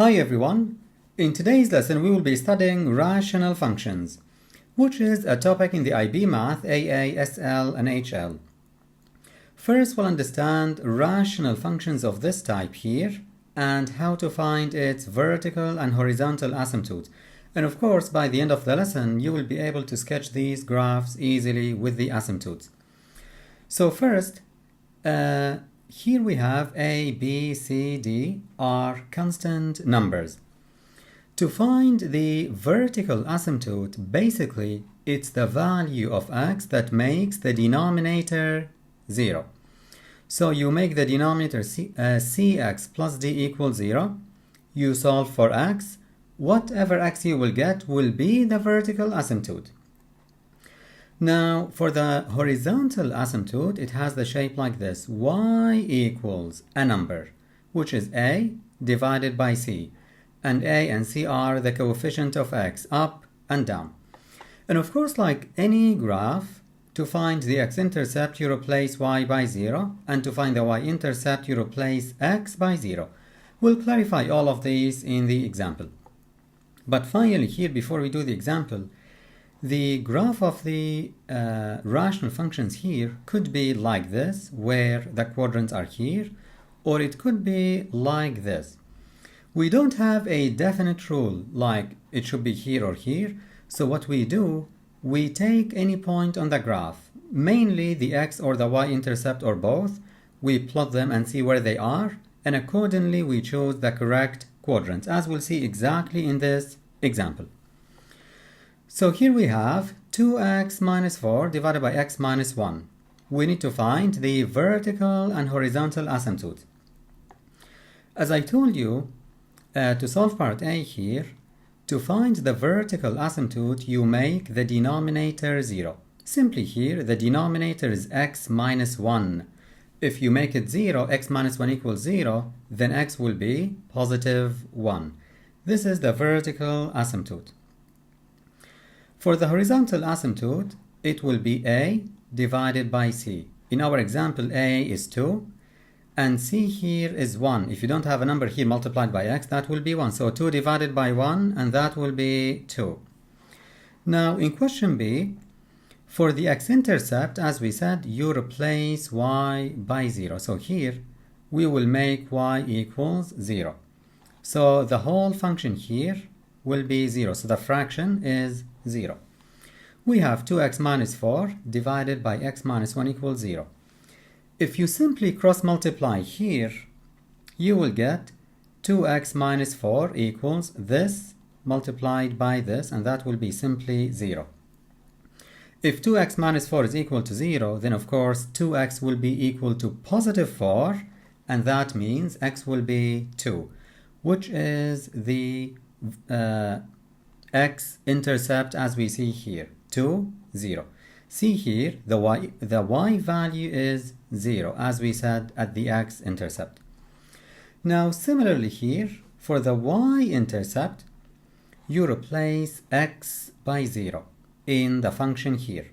Hi everyone. In today's lesson we will be studying rational functions, which is a topic in the IB Math, AA, SL and HL. First we'll understand rational functions of this type here and how to find its vertical and horizontal asymptote. And of course by the end of the lesson you will be able to sketch these graphs easily with the asymptotes. So first, here we have A, B, C, D are constant numbers. To find the vertical asymptote, basically it's the value of x that makes the denominator 0. So you make the denominator cx plus d equals 0. You solve for x. Whatever x you will get will be the vertical asymptote. Now, for the horizontal asymptote, it has the shape like this. Y equals a number, which is a divided by c. And a and c are the coefficient of x, up and down. And of course, like any graph, to find the x-intercept, you replace y by 0. And to find the y-intercept, you replace x by 0. We'll clarify all of these in the example. But finally, here, before we do the example, the graph of the rational functions here could be like this, where the quadrants are here, or it could be like this. We don't have a definite rule, like it should be here or here, so what we do, we take any point on the graph, mainly the x or the y-intercept or both, we plot them and see where they are, and accordingly we choose the correct quadrant, as we'll see exactly in this example. So here we have 2x minus 4 divided by x minus 1. We need to find the vertical and horizontal asymptote. As I told you, to solve part A here, to find the vertical asymptote, you make the denominator 0. Simply here, the denominator is x minus 1. If you make it 0, x minus 1 equals 0, then x will be positive 1. This is the vertical asymptote. For the horizontal asymptote, it will be a divided by c. In our example, a is 2, and c here is 1. If you don't have a number here multiplied by x, that will be 1. So 2 divided by 1, and that will be 2. Now, in question B, for the x-intercept, as we said, you replace y by 0. So here, we will make y equals 0. So the whole function here will be 0. So the fraction is 0. We have 2x minus 4 divided by x minus 1 equals 0. If you simply cross multiply here, you will get 2x minus 4 equals this multiplied by this, and that will be simply 0. If 2x minus 4 is equal to 0, then of course 2x will be equal to positive 4, and that means x will be 2, which is the x-intercept as we see here, 2, 0. See here, the y value is 0, as we said at the x-intercept. Now, similarly here, for the y-intercept, you replace x by 0 in the function here.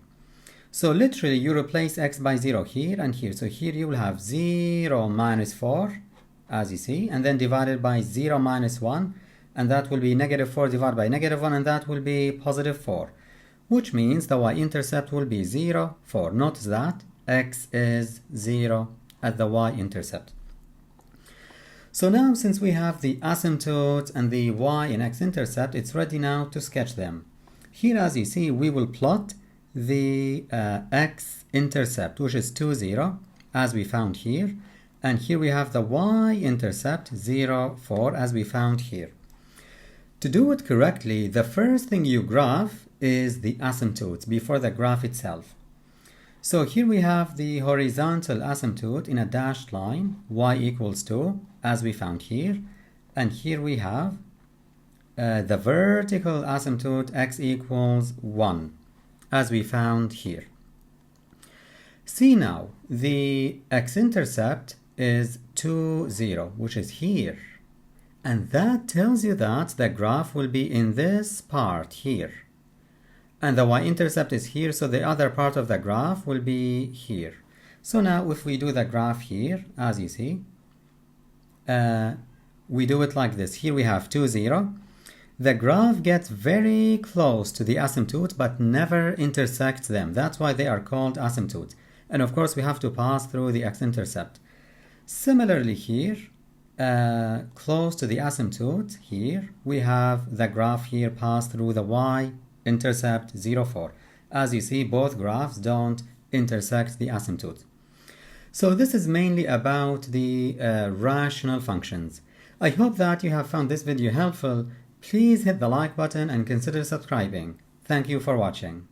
So literally, you replace x by 0 here and here. So here you will have 0 minus 4, as you see, and then divided by 0 minus 1, and that will be negative 4 divided by negative 1, and that will be positive 4, which means the y-intercept will be 0, 4. Notice that x is 0 at the y-intercept. So now, since we have the asymptotes and the y and x-intercept, it's ready now to sketch them. Here, as you see, we will plot the x-intercept, which is 2, 0, as we found here. And here we have the y-intercept, 0, 4, as we found here. To do it correctly, the first thing you graph is the asymptotes before the graph itself. So here we have the horizontal asymptote in a dashed line, y equals 2, as we found here. And here we have the vertical asymptote, x equals 1, as we found here. See now, the x-intercept is 2, 0, which is here. And that tells you that the graph will be in this part here. And the y-intercept is here, so the other part of the graph will be here. So now if we do the graph here, as you see, we do it like this. Here we have 2, 0. The graph gets very close to the asymptote but never intersects them. That's why they are called asymptotes. And of course we have to pass through the x-intercept. Similarly here, close to the asymptote, here we have the graph here pass through the y-intercept 0, 4. As you see, both graphs don't intersect the asymptote. So this is mainly about the rational functions. I hope that you have found this video helpful. Please hit the like button and consider subscribing. Thank you for watching.